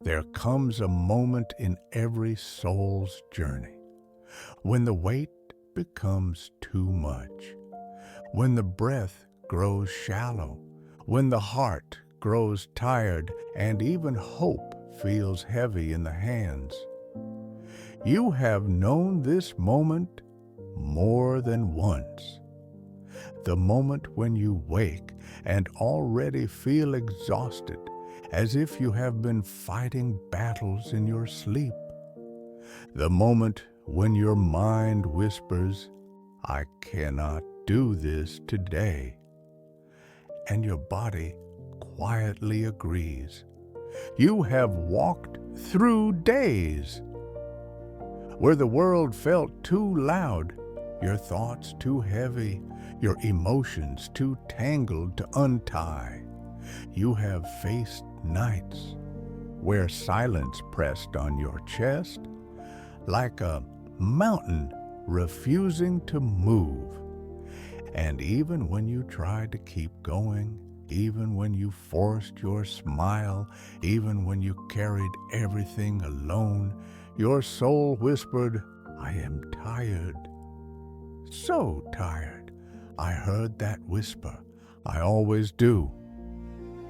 There comes a moment in every soul's journey when the weight becomes too much, when the breath grows shallow, when the heart grows tired, and even hope feels heavy in the hands. You have known this moment more than once. The moment when you wake and already feel exhausted, as if you have been fighting battles in your sleep. The moment when your mind whispers, "I cannot do this today," and your body quietly agrees. You have walked through days where the world felt too loud, your thoughts too heavy, your emotions too tangled to untie. You have faced nights where silence pressed on your chest like a mountain refusing to move. And even when you tried to keep going, even when you forced your smile, even when you carried everything alone, your soul whispered, "I am tired, so tired." I heard that whisper. I always do.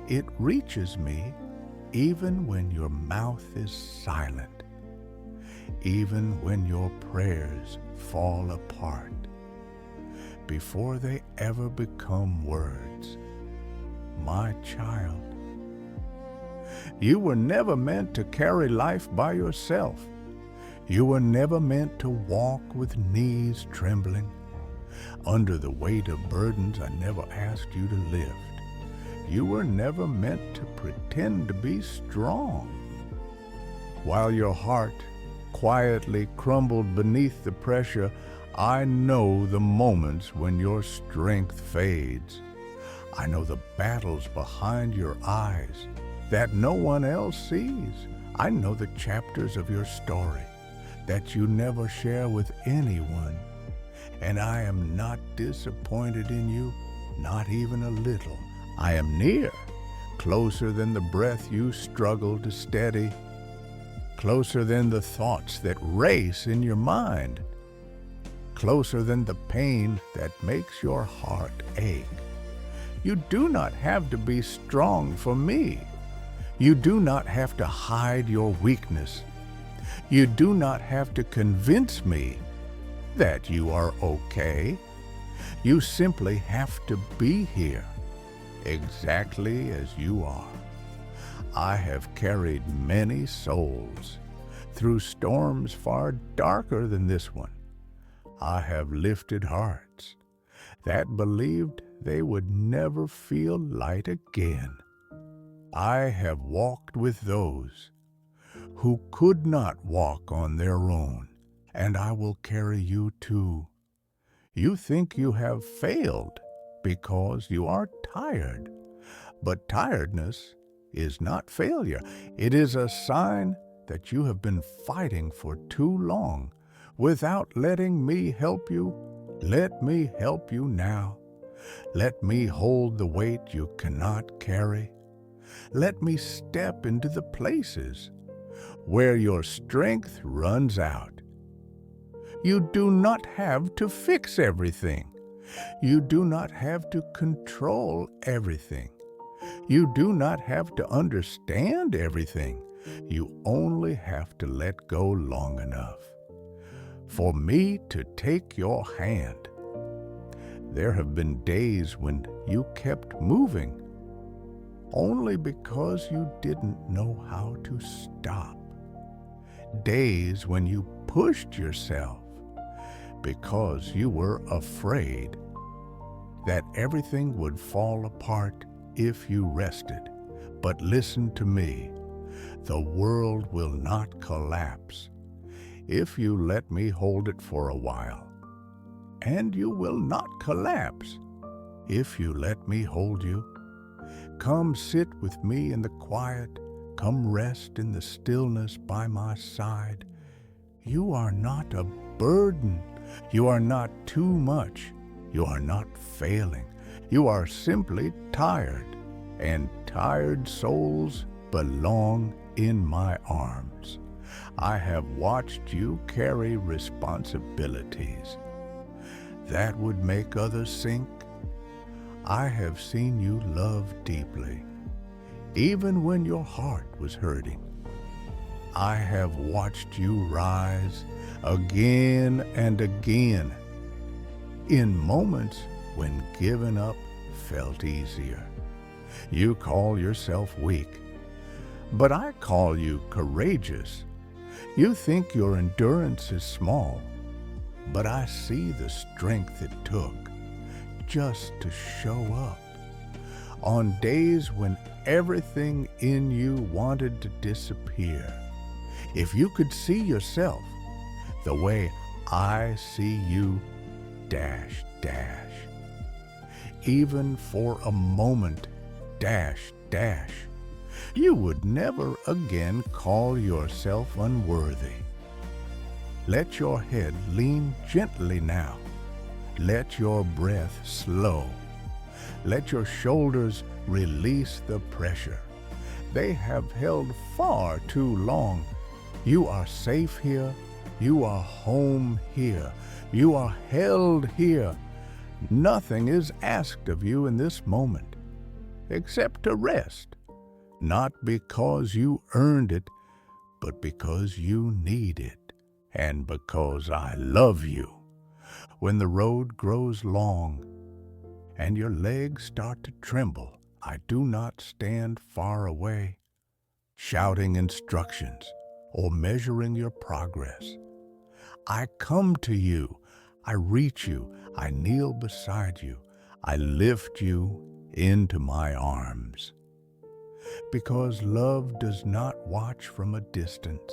It reaches me even when your mouth is silent, even when your prayers fall apart, before they ever become words. My child, you were never meant to carry life by yourself. You were never meant to walk with knees trembling under the weight of burdens I never asked you to lift. You were never meant to pretend to be strong. While your heart quietly crumbled beneath the pressure, I know the moments when your strength fades. I know the battles behind your eyes that no one else sees. I know the chapters of your story that you never share with anyone. And I am not disappointed in you, not even a little. I am near, closer than the breath you struggle to steady, closer than the thoughts that race in your mind, closer than the pain that makes your heart ache. You do not have to be strong for me. You do not have to hide your weakness. You do not have to convince me that you are okay. You simply have to be here, exactly as you are. I have carried many souls through storms far darker than this one. I have lifted hearts that believed they would never feel light again. I have walked with those who could not walk on their own, and I will carry you too. You think you have failed because you are tired, but tiredness is not failure. It is a sign that you have been fighting for too long without letting me help you. Let me help you now. Let me hold the weight you cannot carry. Let me step into the places where your strength runs out. You do not have to fix everything. You do not have to control everything. You do not have to understand everything. You only have to let go long enough for me to take your hand. There have been days when you kept moving only because you didn't know how to stop. Days when you pushed yourself because you were afraid that everything would fall apart if you rested. But listen to me, the world will not collapse if you let me hold it for a while. And you will not collapse if you let me hold you. Come sit with me in the quiet. Come rest in the stillness by my side. You are not a burden. You are not too much. You are not failing. You are simply tired, and tired souls belong in my arms. I have watched you carry responsibilities that would make others sink. I have seen you love deeply, even when your heart was hurting. I have watched you rise again and again in moments when giving up felt easier. You call yourself weak, but I call you courageous. You think your endurance is small, but I see the strength it took just to show up. On days when everything in you wanted to disappear, if you could see yourself the way I see you, dash, dash. Even for a moment, dash, dash. You would never again call yourself unworthy. Let your head lean gently now. Let your breath slow. Let your shoulders release the pressure. They have held far too long. You are safe here. You are home here. You are held here. Nothing is asked of you in this moment except to rest, not because you earned it, but because you need it, and because I love you. When the road grows long and your legs start to tremble, I do not stand far away, shouting instructions or measuring your progress. I come to you, I reach you, I kneel beside you, I lift you into my arms. Because love does not watch from a distance.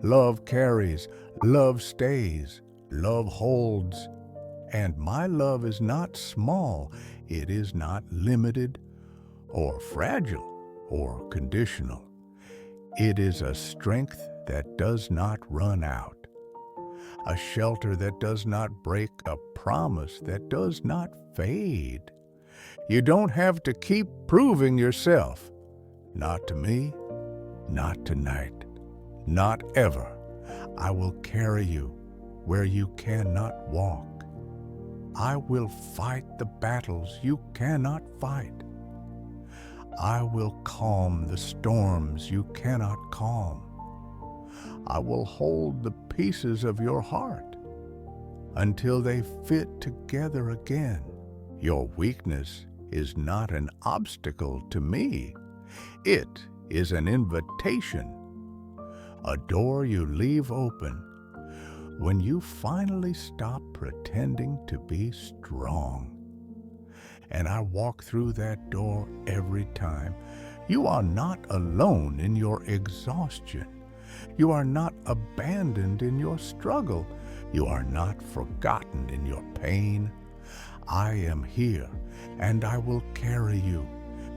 Love carries, love stays, love holds. And my love is not small, it is not limited or fragile or conditional. It is a strength that does not run out, a shelter that does not break, a promise that does not fade. You don't have to keep proving yourself. Not to me, not tonight, not ever. I will carry you where you cannot walk. I will fight the battles you cannot fight. I will calm the storms you cannot calm. I will hold the pieces of your heart until they fit together again. Your weakness is not an obstacle to me. It is an invitation, a door you leave open when you finally stop pretending to be strong. And I walk through that door every time. You are not alone in your exhaustion. You are not abandoned in your struggle. You are not forgotten in your pain. I am here, and I will carry you.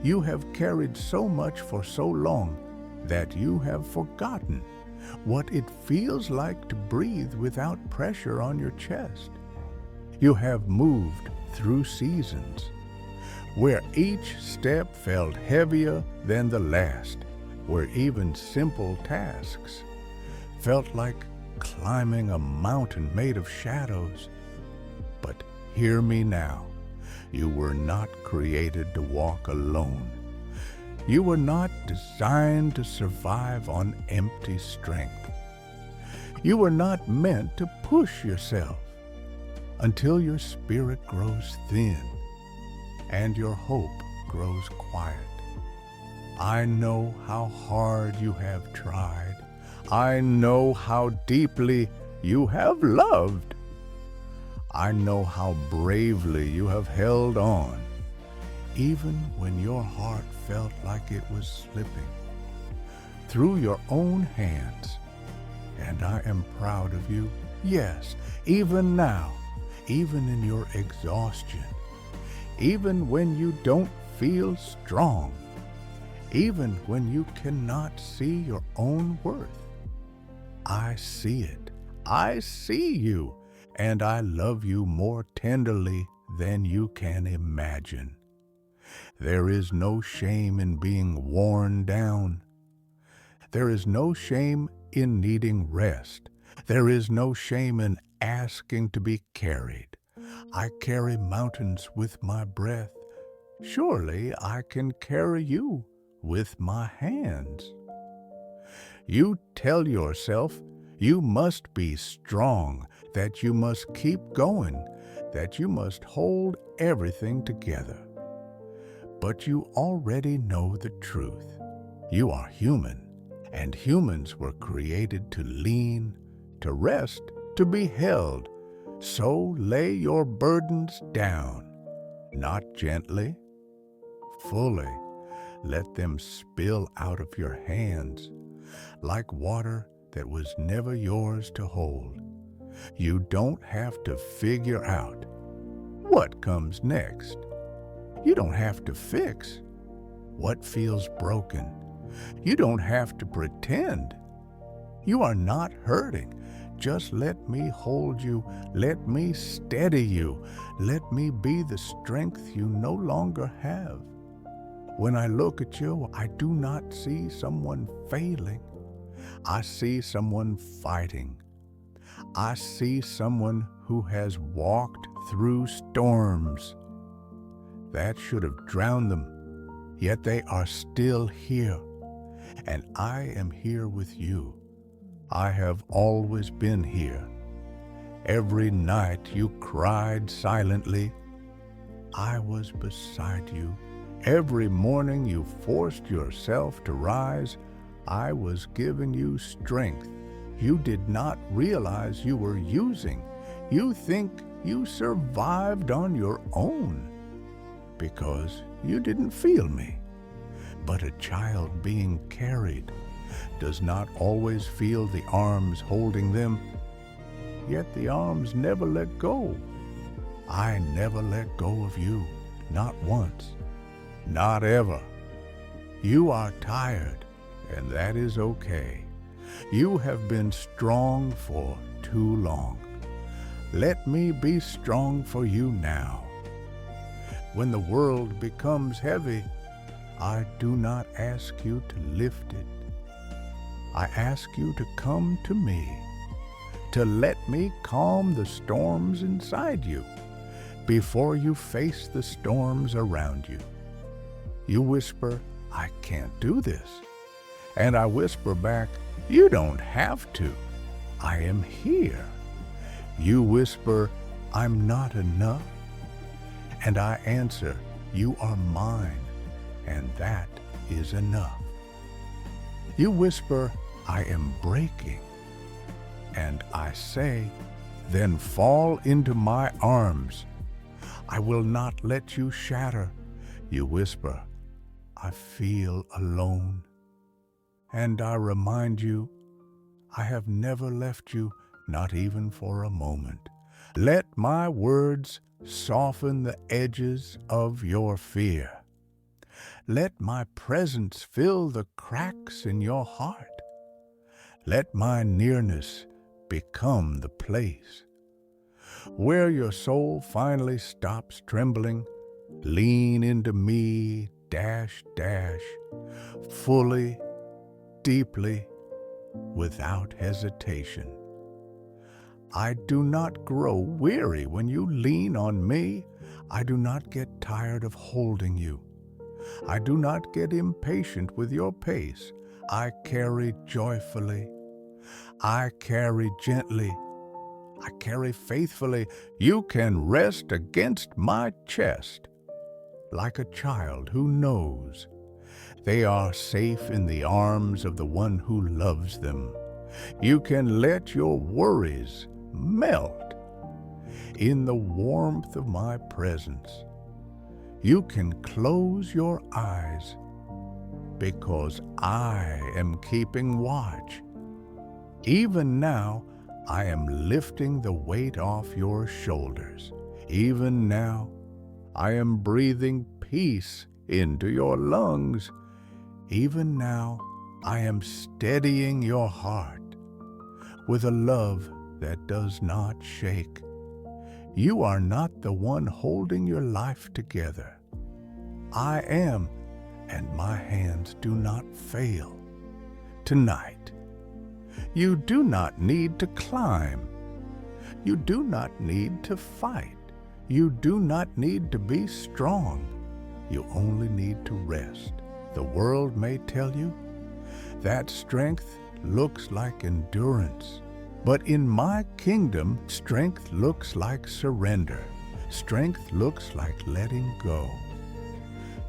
You have carried so much for so long that you have forgotten what it feels like to breathe without pressure on your chest. You have moved through seasons where each step felt heavier than the last, where even simple tasks felt like climbing a mountain made of shadows. But hear me now. You were not created to walk alone. You were not designed to survive on empty strength. You were not meant to push yourself until your spirit grows thin and your hope grows quiet. I know how hard you have tried. I know how deeply you have loved. I know how bravely you have held on, even when your heart felt like it was slipping through your own hands. And I am proud of you, yes, even now, even in your exhaustion, even when you don't feel strong, even when you cannot see your own worth. I see it. I see you, and I love you more tenderly than you can imagine. There is no shame in being worn down. There is no shame in needing rest. There is no shame in asking to be carried. I carry mountains with my breath. Surely I can carry you with my hands. You tell yourself you must be strong, that you must keep going, that you must hold everything together. But you already know the truth. You are human, and humans were created to lean, to rest, to be held. So lay your burdens down, not gently, fully. Let them spill out of your hands like water that was never yours to hold. You don't have to figure out what comes next. You don't have to fix what feels broken. You don't have to pretend. You are not hurting. Just let me hold you. Let me steady you. Let me be the strength you no longer have. When I look at you, I do not see someone failing. I see someone fighting. I see someone who has walked through storms that should have drowned them, yet they are still here, and I am here with you. I have always been here. Every night you cried silently, I was beside you. Every morning you forced yourself to rise, I was giving you strength you did not realize you were using. You think you survived on your own because you didn't feel me. But a child being carried does not always feel the arms holding them, yet the arms never let go. I never let go of you, not once, not ever. You are tired, and that is okay. You have been strong for too long. Let me be strong for you now. When the world becomes heavy, I do not ask you to lift it. I ask you to come to me, to let me calm the storms inside you before you face the storms around you. You whisper, I can't do this. And I whisper back, you don't have to. I am here. You whisper, I'm not enough. And I answer, you are mine, and that is enough. You whisper, I am breaking. And I say, then fall into my arms. I will not let you shatter. You whisper, I feel alone. And I remind you, I have never left you, not even for a moment. Let my words soften the edges of your fear. Let my presence fill the cracks in your heart. Let my nearness become the place where your soul finally stops trembling. Lean into me, fully, deeply, without hesitation. I do not grow weary when you lean on me. I do not get tired of holding you. I do not get impatient with your pace. I carry joyfully. I carry gently. I carry faithfully. You can rest against my chest like a child who knows they are safe in the arms of the one who loves them. You can let your worries melt in the warmth of my presence. You can close your eyes because I am keeping watch. Even now, I am lifting the weight off your shoulders. Even now, I am breathing peace into your lungs. Even now, I am steadying your heart with a love that does not shake. You are not the one holding your life together. I am, and my hands do not fail tonight. You do not need to climb. You do not need to fight. You do not need to be strong. You only need to rest. The world may tell you that strength looks like endurance, but in my kingdom, strength looks like surrender. Strength looks like letting go.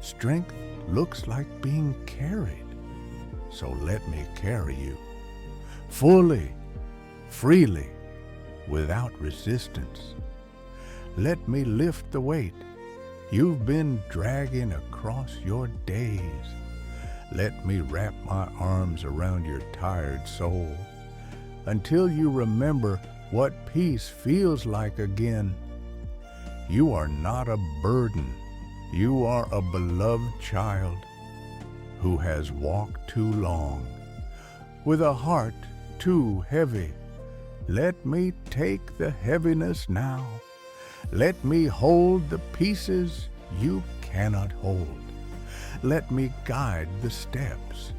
Strength looks like being carried. So let me carry you fully, freely, without resistance. Let me lift the weight you've been dragging across your days. Let me wrap my arms around your tired soul until you remember what peace feels like again. You are not a burden. You are a beloved child who has walked too long with a heart too heavy. Let me take the heaviness now. Let me hold the pieces you cannot hold. Let me guide the steps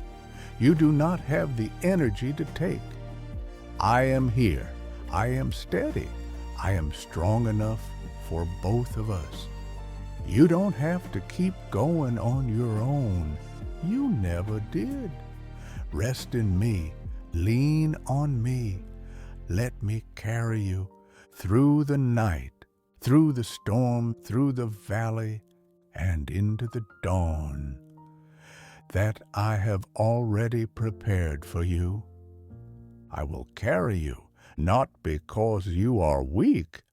you do not have the energy to take. I am here. I am steady. I am strong enough for both of us. You don't have to keep going on your own. You never did. Rest in me. Lean on me. Let me carry you through the night, through the storm, through the valley, and into the dawn that I have already prepared for you. I will carry you, not because you are weak,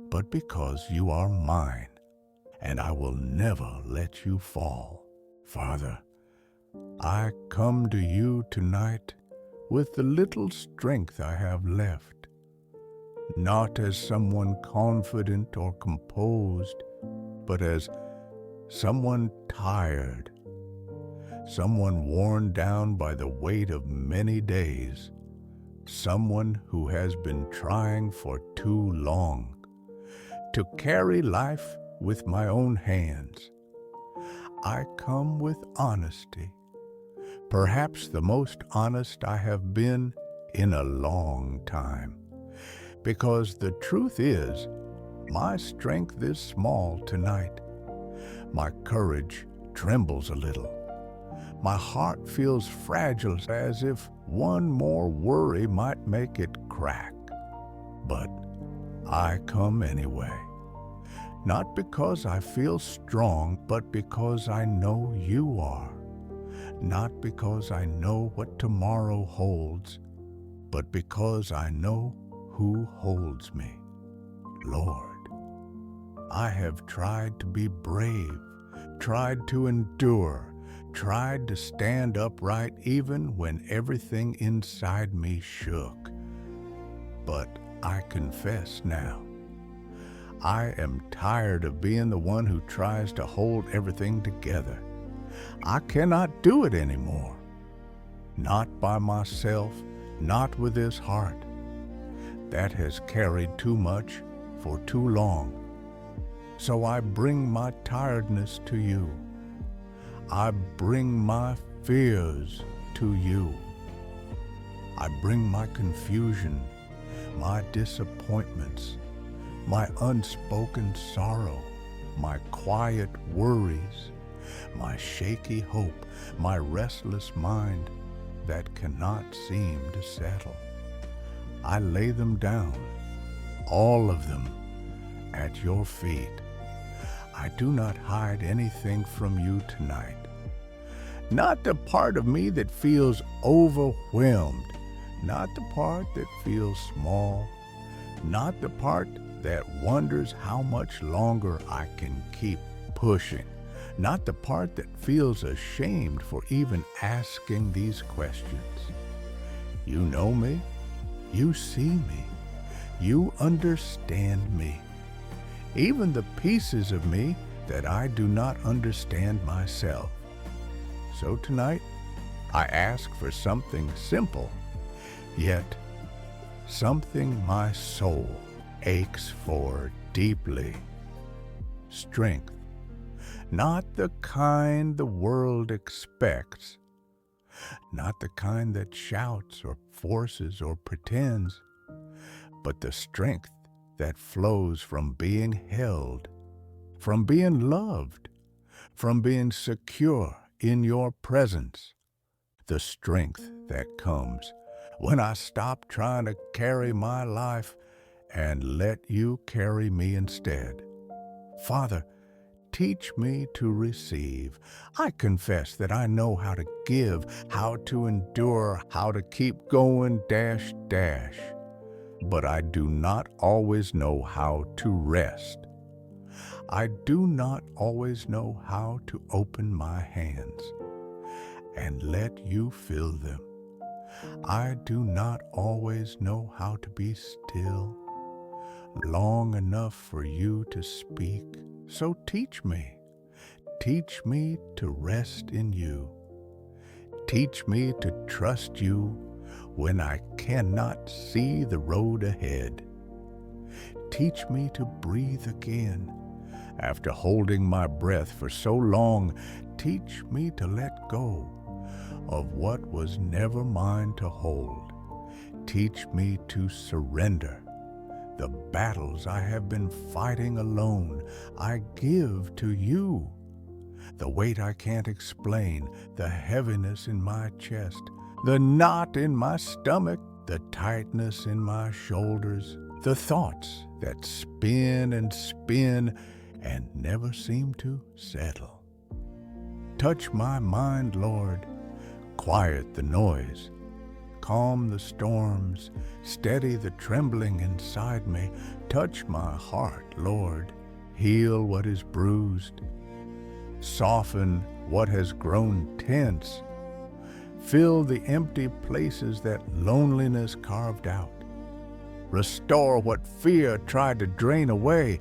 but because you are mine, and I will never let you fall. Father, I come to you tonight with the little strength I have left, not as someone confident or composed, but as someone tired, someone worn down by the weight of many days, someone who has been trying for too long to carry life with my own hands. I come with honesty, perhaps the most honest I have been in a long time, because the truth is, my strength is small tonight. My courage trembles a little. My heart feels fragile, as if one more worry might make it crack. But I come anyway, not because I feel strong, but because I know you are. Not because I know what tomorrow holds, but because I know who holds me. Lord, I have tried to be brave, tried to endure, tried to stand upright even when everything inside me shook. But I confess now, I am tired of being the one who tries to hold everything together. I cannot do it anymore. Not by myself, not with this heart. That has carried too much for too long. So I bring my tiredness to you. I bring my fears to you. I bring my confusion, my disappointments, my unspoken sorrow, my quiet worries, my shaky hope, my restless mind that cannot seem to settle. I lay them down, all of them, at your feet. I do not hide anything from you tonight. Not the part of me that feels overwhelmed, not the part that feels small, not the part that wonders how much longer I can keep pushing, not the part that feels ashamed for even asking these questions. You know me, you see me, you understand me, even the pieces of me that I do not understand myself. So tonight, I ask for something simple, yet something my soul aches for deeply. Strength, not the kind the world expects, not the kind that shouts or forces or pretends, but the strength that flows from being held, from being loved, from being secure in your presence, the strength that comes when I stop trying to carry my life and let you carry me instead. Father, teach me to receive. I confess that I know how to give, how to endure, how to keep going, dash. But I do not always know how to rest. I do not always know how to open my hands and let you fill them. I do not always know how to be still long enough for you to speak. So teach me. Teach me to rest in you. Teach me to trust you when I cannot see the road ahead. Teach me to breathe again after holding my breath for so long. Teach me to let go of what was never mine to hold. Teach me to surrender. The battles I have been fighting alone, I give to you. The weight I can't explain, the heaviness in my chest, the knot in my stomach, the tightness in my shoulders, the thoughts that spin and never seem to settle. Touch my mind, Lord. Quiet the noise. Calm the storms, steady the trembling inside me. Touch my heart, Lord. Heal what is bruised. Soften what has grown tense. Fill the empty places that loneliness carved out. Restore what fear tried to drain away.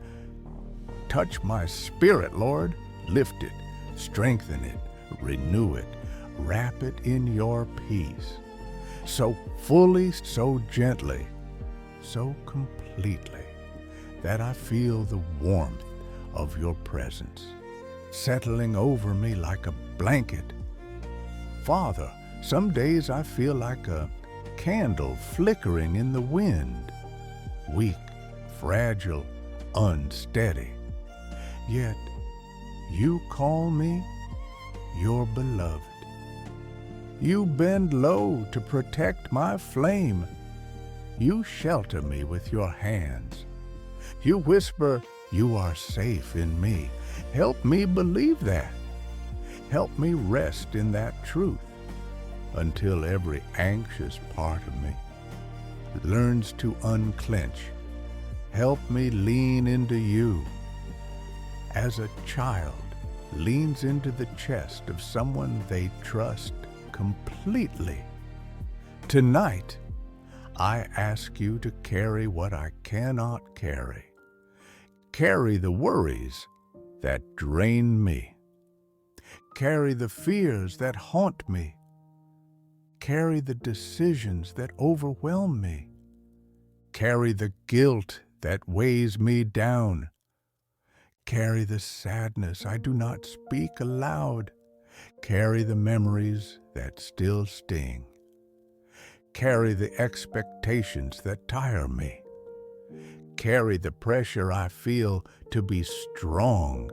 Touch my spirit, Lord. Lift it, strengthen it, renew it. Wrap it in your peace. So fully, so gently, so completely, that I feel the warmth of your presence settling over me like a blanket. Father, some days I feel like a candle flickering in the wind, weak, fragile, unsteady. Yet you call me your beloved. You bend low to protect my flame. You shelter me with your hands. You whisper, you are safe in me. Help me believe that. Help me rest in that truth until every anxious part of me learns to unclench. Help me lean into you as a child leans into the chest of someone they trust completely. Tonight, I ask you to carry what I cannot carry. Carry the worries that drain me. Carry the fears that haunt me. Carry the decisions that overwhelm me. Carry the guilt that weighs me down. Carry the sadness I do not speak aloud. Carry the memories that still sting. Carry the expectations that tire me. Carry the pressure I feel to be strong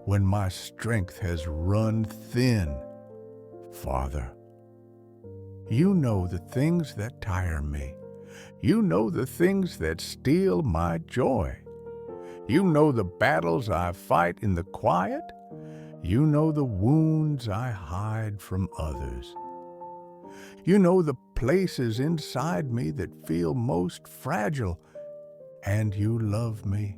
when my strength has run thin. Father, you know the things that tire me. You know the things that steal my joy. You know the battles I fight in the quiet. You know the wounds I hide from others. You know the places inside me that feel most fragile, and you love me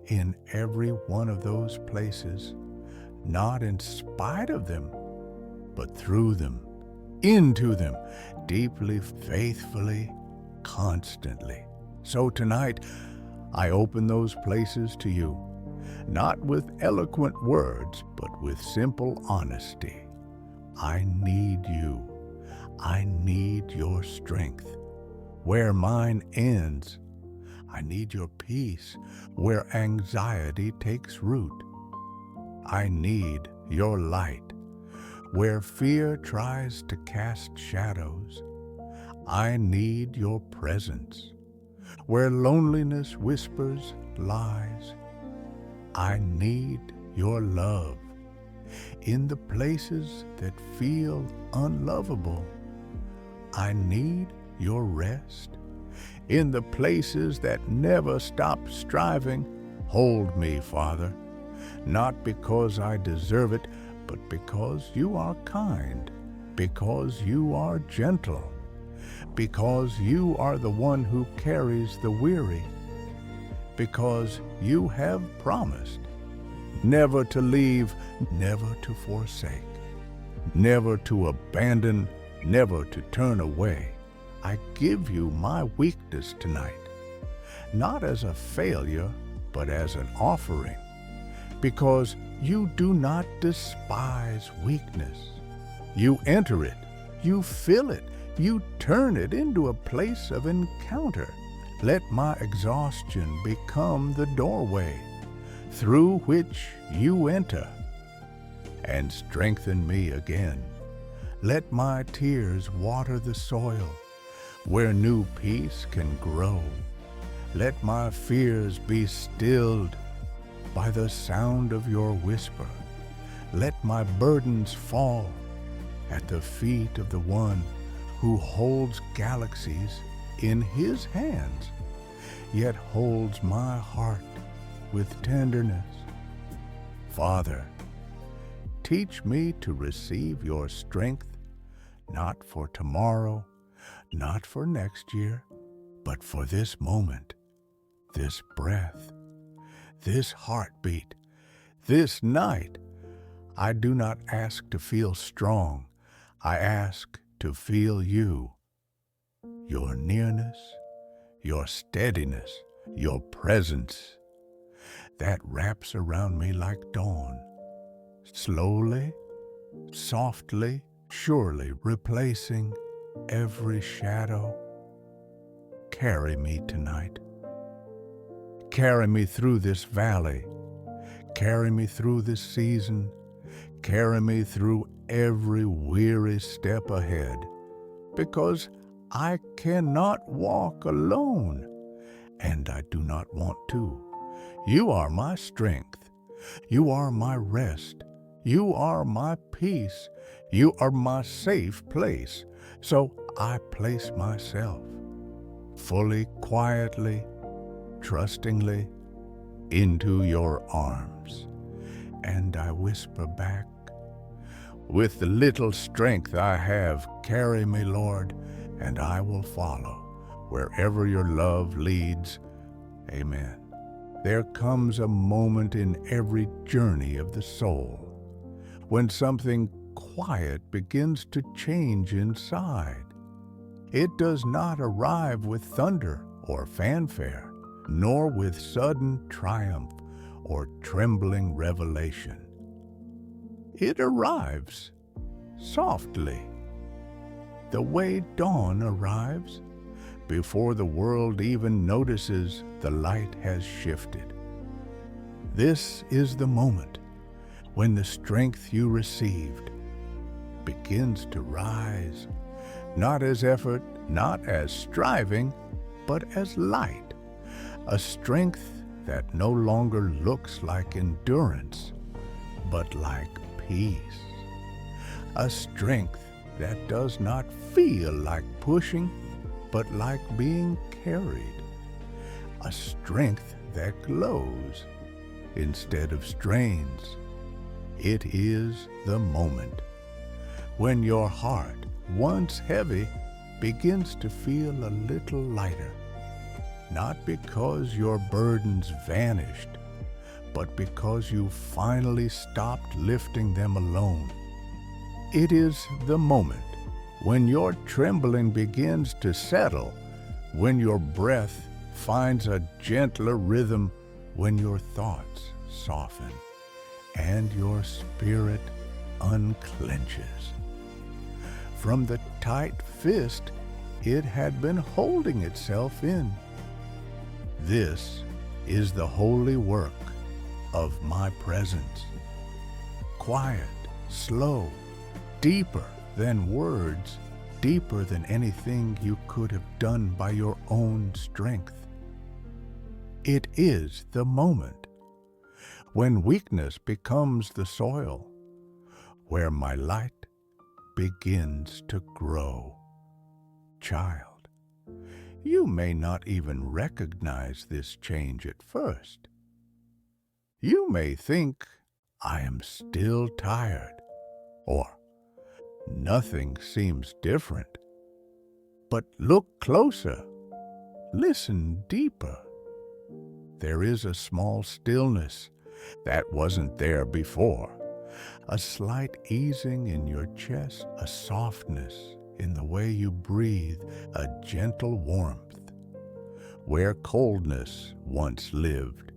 in every one of those places, not in spite of them, but through them, into them, deeply, faithfully, constantly. So tonight, I open those places to you, not with eloquent words, but with simple honesty. I need you. I need your strength. Where mine ends, I need your peace. Where anxiety takes root, I need your light. Where fear tries to cast shadows, I need your presence. Where loneliness whispers lies, I need your love. In the places that feel unlovable, I need your rest. In the places that never stop striving, hold me, Father, not because I deserve it, but because you are kind, because you are gentle, because you are the one who carries the weary, because you have promised never to leave, never to forsake, never to abandon, never to turn away. I give you my weakness tonight, not as a failure, but as an offering, because you do not despise weakness. You enter it, you fill it, you turn it into a place of encounter. Let my exhaustion become the doorway through which you enter, and strengthen me again. Let my tears water the soil where new peace can grow. Let my fears be stilled by the sound of your whisper. Let my burdens fall at the feet of the one who holds galaxies in his hands, yet holds my heart with tenderness. Father, teach me to receive your strength, not for tomorrow, not for next year, but for this moment, this breath, this heartbeat, this night. I do not ask to feel strong. I ask to feel you, your nearness, your steadiness, your presence that wraps around me like dawn, slowly, softly, surely replacing every shadow. Carry me tonight. Carry me through this valley. Carry me through this season. Carry me through every weary step ahead, because I cannot walk alone, and I do not want to. You are my strength. You are my rest. You are my peace. You are my safe place. So I place myself fully, quietly, trustingly into your arms. And I whisper back, with the little strength I have, carry me, Lord, and I will follow wherever your love leads. Amen. There comes a moment in every journey of the soul when something quiet begins to change inside. It does not arrive with thunder or fanfare, nor with sudden triumph or trembling revelation. It arrives softly, the way dawn arrives before the world even notices the light has shifted. This is the moment when the strength you received begins to rise, not as effort, not as striving, but as light, a strength that no longer looks like endurance, but like peace, a strength that does not feel like pushing, but like being carried, a strength that glows instead of strains. It is the moment when your heart, once heavy, begins to feel a little lighter, not because your burdens vanished, but because you finally stopped lifting them alone. It is the moment when your trembling begins to settle, when your breath finds a gentler rhythm, when your thoughts soften and your spirit unclenches from the tight fist it had been holding itself in. This is the holy work of my presence. Quiet, slow, deeper than words, deeper than anything you could have done by your own strength. It is the moment when weakness becomes the soil, where my light begins to grow. Child, you may not even recognize this change at first. You may think, I am still tired, or nothing seems different. But look closer, listen deeper. There is a small stillness that wasn't there before, a slight easing in your chest, a softness in the way you breathe, a gentle warmth where coldness once lived.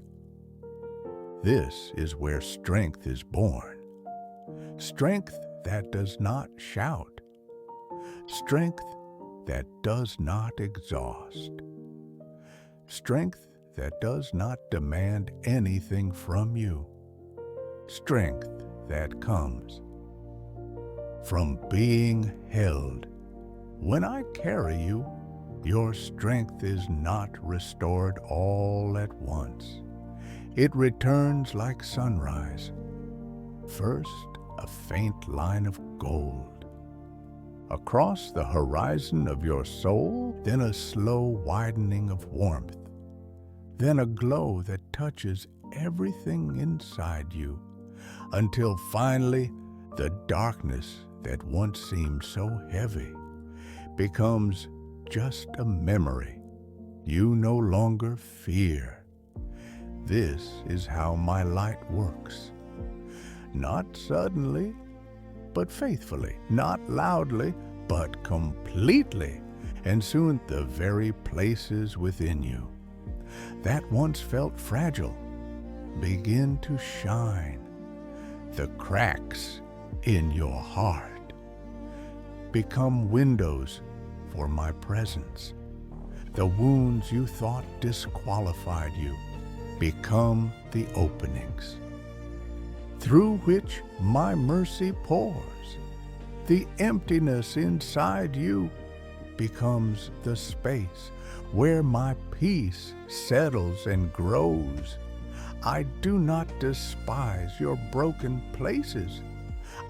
This is where strength is born. Strength that does not shout. Strength that does not exhaust. Strength that does not demand anything from you. Strength that comes from being held. When I carry you, your strength is not restored all at once. It returns like sunrise. First, a faint line of gold across the horizon of your soul, then a slow widening of warmth, then a glow that touches everything inside you, until finally the darkness that once seemed so heavy becomes just a memory you no longer fear. This is how my light works. Not suddenly, but faithfully, not loudly, but completely, and soon the very places within you that once felt fragile begin to shine. The cracks in your heart become windows for my presence. The wounds you thought disqualified you become the openings through which my mercy pours. The emptiness inside you becomes the space where my peace settles and grows. I do not despise your broken places.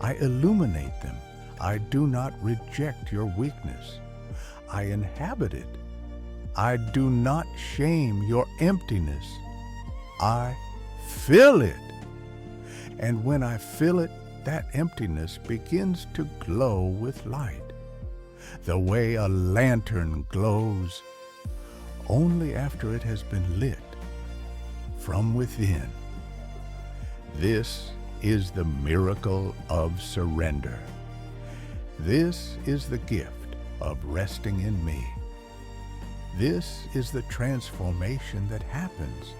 I illuminate them. I do not reject your weakness. I inhabit it. I do not shame your emptiness. I fill it. And when I fill it, that emptiness begins to glow with light, the way a lantern glows only after it has been lit from within. This is the miracle of surrender. This is the gift of resting in me. This is the transformation that happens,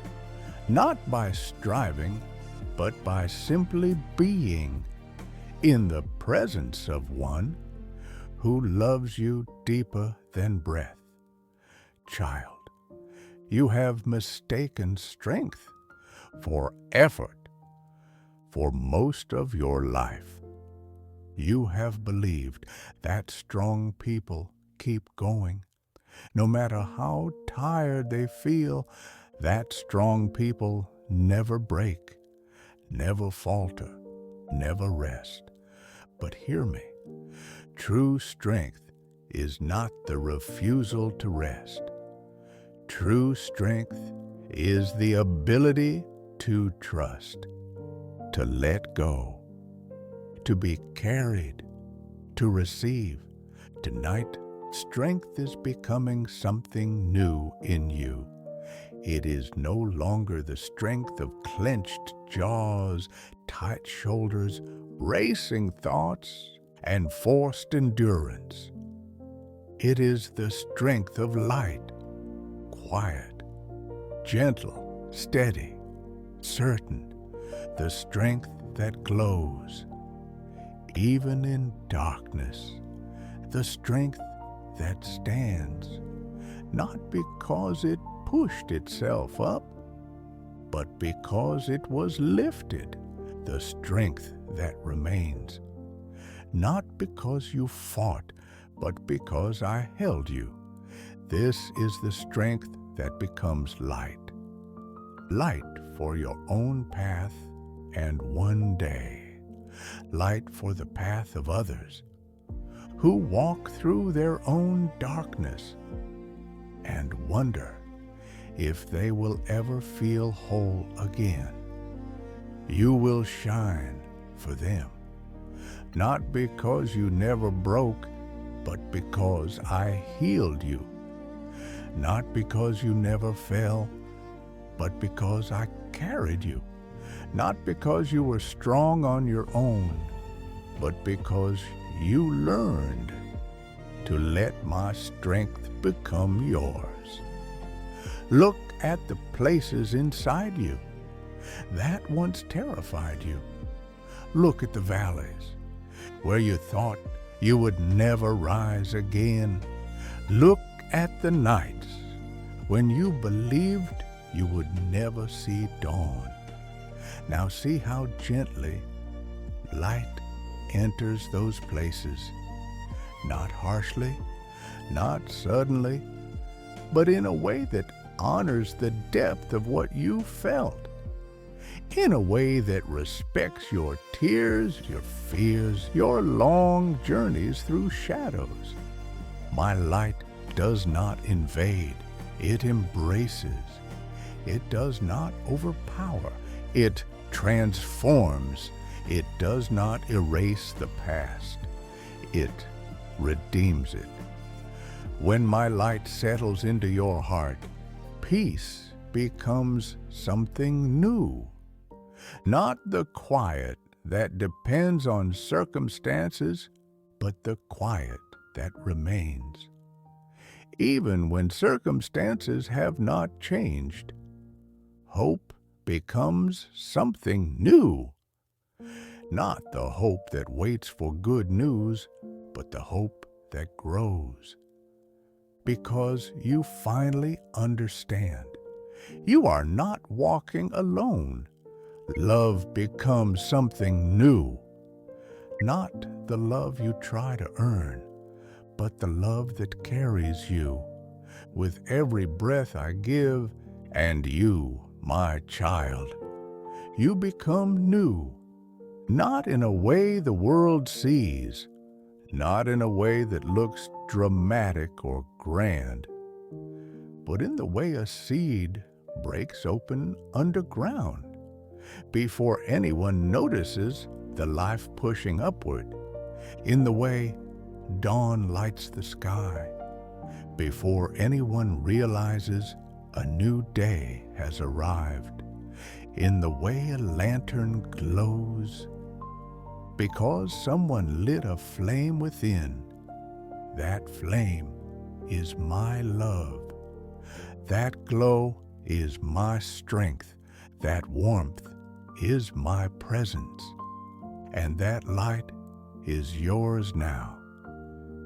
not by striving, but by simply being in the presence of one who loves you deeper than breath. Child, you have mistaken strength for effort for most of your life. You have believed that strong people keep going. No matter how tired they feel, that strong people never break, never falter, never rest. But hear me, true strength is not the refusal to rest. True strength is the ability to trust, to let go, to be carried, to receive. Tonight, strength is becoming something new in you. It is no longer the strength of clenched jaws, tight shoulders, racing thoughts, and forced endurance. It is the strength of light, quiet, gentle, steady, certain, the strength that glows, even in darkness, the strength that stands, not because it pushed itself up, but because it was lifted, the strength that remains, not because you fought, but because I held you. This is the strength that becomes light. Light for your own path and one day. Light for the path of others who walk through their own darkness and wonder if they will ever feel whole again. You will shine for them, not because you never broke, but because I healed you. Not because you never fell, but because I carried you. Not because you were strong on your own, but because you learned to let my strength become yours. Look at the places inside you that once terrified you. Look at the valleys where you thought you would never rise again. Look at the nights when you believed you would never see dawn. Now see how gently light enters those places, not harshly, not suddenly, but in a way that honors the depth of what you felt, in a way that respects your tears, your fears, your long journeys through shadows. My light does not invade, it embraces. It does not overpower, it transforms. It does not erase the past, it redeems it. When my light settles into your heart, peace becomes something new. Not the quiet that depends on circumstances, but the quiet that remains. Even when circumstances have not changed, hope becomes something new. Not the hope that waits for good news, but the hope that grows. Because you finally understand. You are not walking alone. Love becomes something new. Not the love you try to earn, but the love that carries you. With every breath I give, and you, my child, you become new. Not in a way the world sees, not in a way that looks dramatic or grand, but in the way a seed breaks open underground, before anyone notices the life pushing upward, in the way dawn lights the sky, before anyone realizes a new day has arrived, in the way a lantern glows, because someone lit a flame within. That flame is my love. That glow is my strength. That warmth is my presence. And that light is yours now,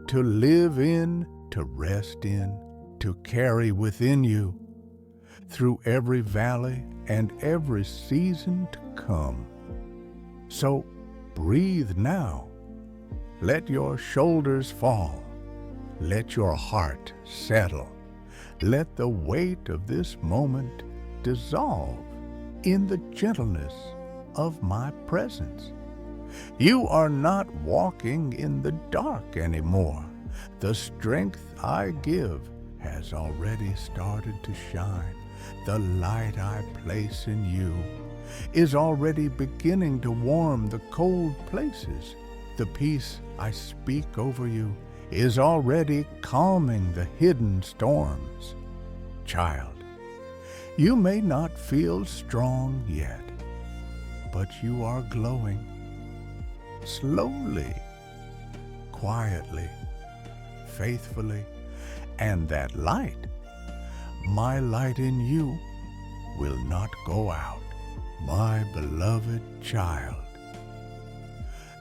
to live in, to rest in, to carry within you, through every valley and every season to come. So breathe now. Let your shoulders fall. Let your heart settle. Let the weight of this moment dissolve in the gentleness of my presence. You are not walking in the dark anymore. The strength I give has already started to shine. The light I place in you is already beginning to warm the cold places. The peace I speak over you is already calming the hidden storms. Child, you may not feel strong yet, but you are glowing. Slowly, quietly, faithfully, and that light, my light in you, will not go out, my beloved child.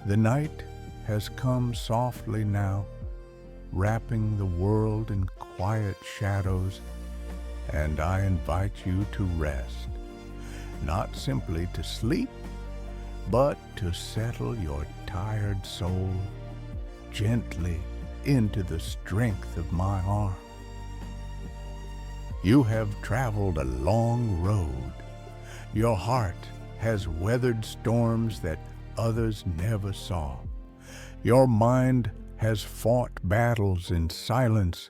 The night has come softly now, wrapping the world in quiet shadows, and I invite you to rest, not simply to sleep, but to settle your tired soul gently into the strength of my arm. You have traveled a long road. Your heart has weathered storms that others never saw. Your mind has fought battles in silence.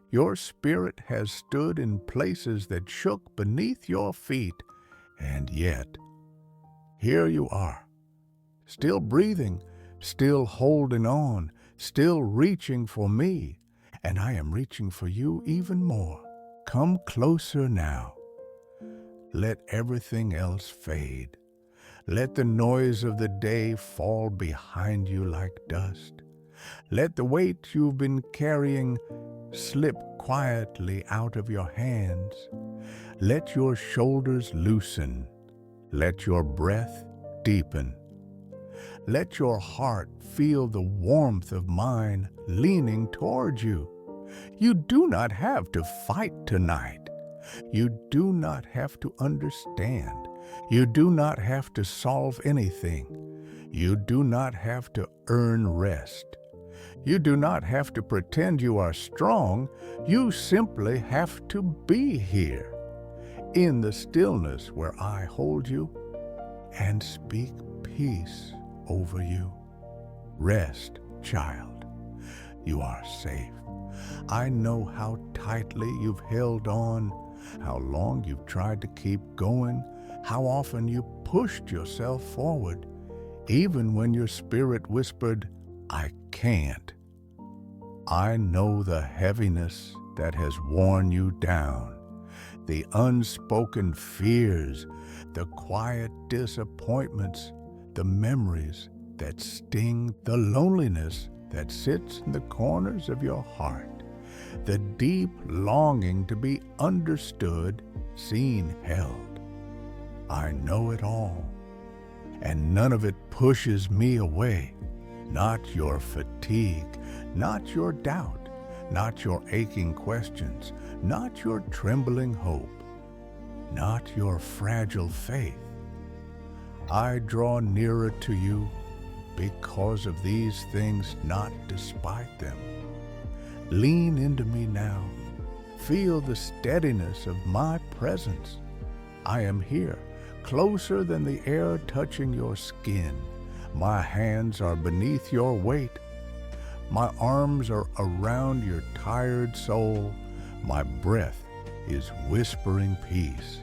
Your spirit has stood in places that shook beneath your feet. And yet, here you are, still breathing, still holding on, still reaching for me. And I am reaching for you even more. Come closer now. Let everything else fade. Let the noise of the day fall behind you like dust. Let the weight you've been carrying slip quietly out of your hands. Let your shoulders loosen. Let your breath deepen. Let your heart feel the warmth of mine leaning toward you. You do not have to fight tonight. You do not have to understand. You do not have to solve anything. You do not have to earn rest. You do not have to pretend you are strong. You simply have to be here, in the stillness where I hold you and speak peace over you. Rest, child. You are safe. I know how tightly you've held on, how long you've tried to keep going, how often you pushed yourself forward, even when your spirit whispered, I can't. I know the heaviness that has worn you down, the unspoken fears, the quiet disappointments, the memories that sting, the loneliness that sits in the corners of your heart, the deep longing to be understood, seen, held. I know it all, and none of it pushes me away. Not your fatigue, not your doubt, not your aching questions, not your trembling hope, not your fragile faith. I draw nearer to you because of these things, not despite them. Lean into me now. Feel the steadiness of my presence. I am here, closer than the air touching your skin. My hands are beneath your weight. My arms are around your tired soul. My breath is whispering peace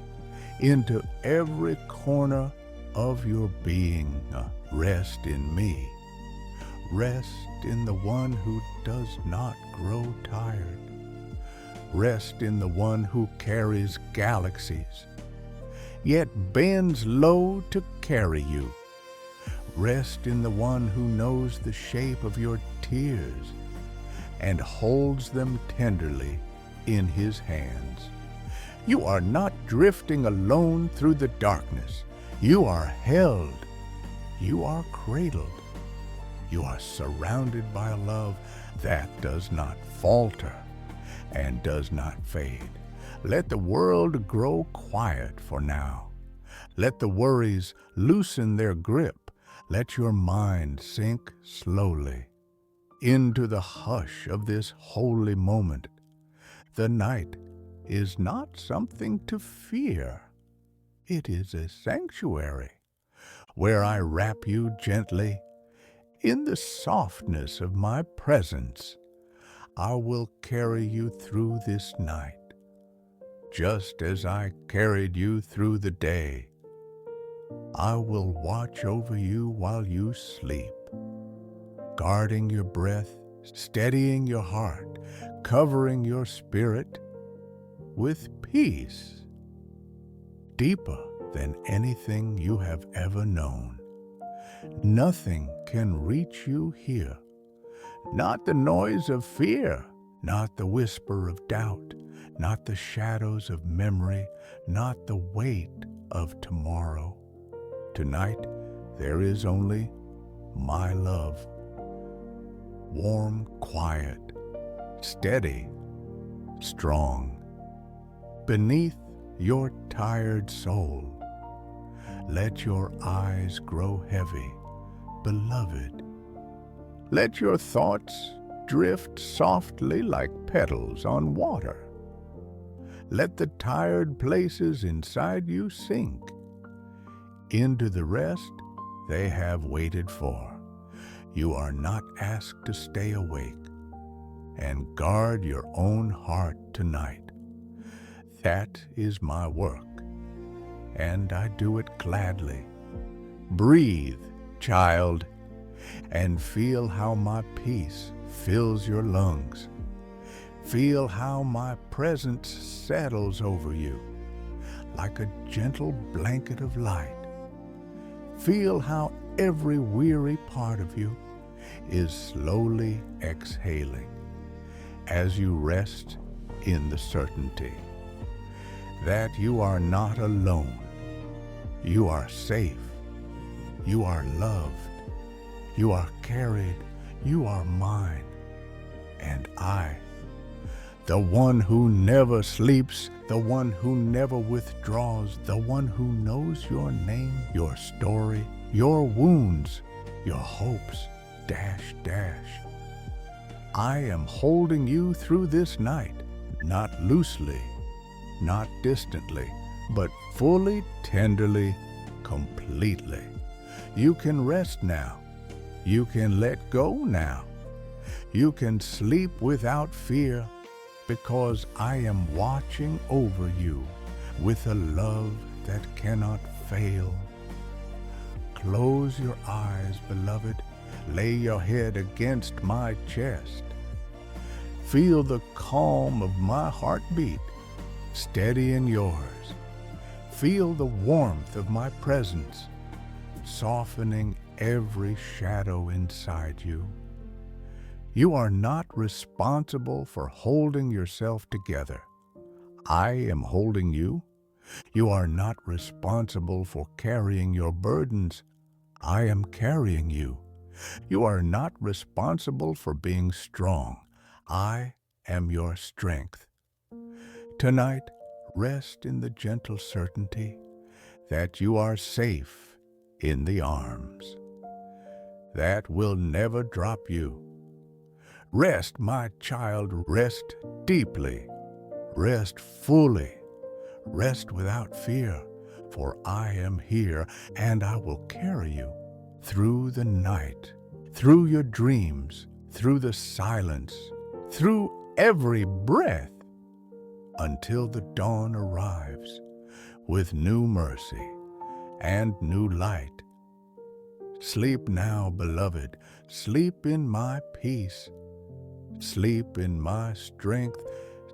into every corner of your being. Rest in me. Rest in the one who does not grow tired. Rest in the one who carries galaxies, yet bends low to carry you. Rest in the one who knows the shape of your tears and holds them tenderly in his hands. You are not drifting alone through the darkness. You are held. You are cradled. You are surrounded by a love that does not falter and does not fade. Let the world grow quiet for now. Let the worries loosen their grip. Let your mind sink slowly into the hush of this holy moment. The night is not something to fear. It is a sanctuary where I wrap you gently in the softness of my presence. I will carry you through this night, just as I carried you through the day. I will watch over you while you sleep, guarding your breath, steadying your heart, covering your spirit with peace, deeper than anything you have ever known. Nothing can reach you here. Not the noise of fear, not the whisper of doubt, not the shadows of memory, not the weight of tomorrow. Tonight, there is only my love. Warm, quiet, steady, strong. Beneath your tired soul, let your eyes grow heavy. Beloved, Let your thoughts drift softly like petals on water. Let the tired places inside you sink into the rest they have waited for. You are not asked to stay awake, and guard your own heart tonight. That is my work, and I do it gladly. Breathe, child, and feel how my peace fills your lungs. Feel how my presence settles over you like a gentle blanket of light. Feel how every weary part of you is slowly exhaling as you rest in the certainty that you are not alone. You are safe. You are loved. You are carried. You are mine. And I, the one who never sleeps, the one who never withdraws, the one who knows your name, your story, your wounds, your hopes, dash, dash. I am holding you through this night, not loosely, not distantly, but fully, tenderly, completely. You can rest now. You can let go now. You can sleep without fear, because I am watching over you with a love that cannot fail. Close your eyes, beloved. Lay your head against my chest. Feel the calm of my heartbeat steady in yours. Feel the warmth of my presence softening every shadow inside you. You are not responsible for holding yourself together. I am holding you. You are not responsible for carrying your burdens. I am carrying you. You are not responsible for being strong. I am your strength. Tonight, rest in the gentle certainty that you are safe in the arms that will never drop you. Rest, my child, rest deeply, rest fully, rest without fear, for I am here and I will carry you through the night, through your dreams, through the silence, through every breath, until the dawn arrives with new mercy and new light. Sleep now, beloved, sleep in my peace. Sleep in my strength.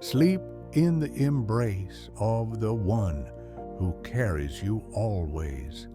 Sleep in the embrace of the one who carries you always.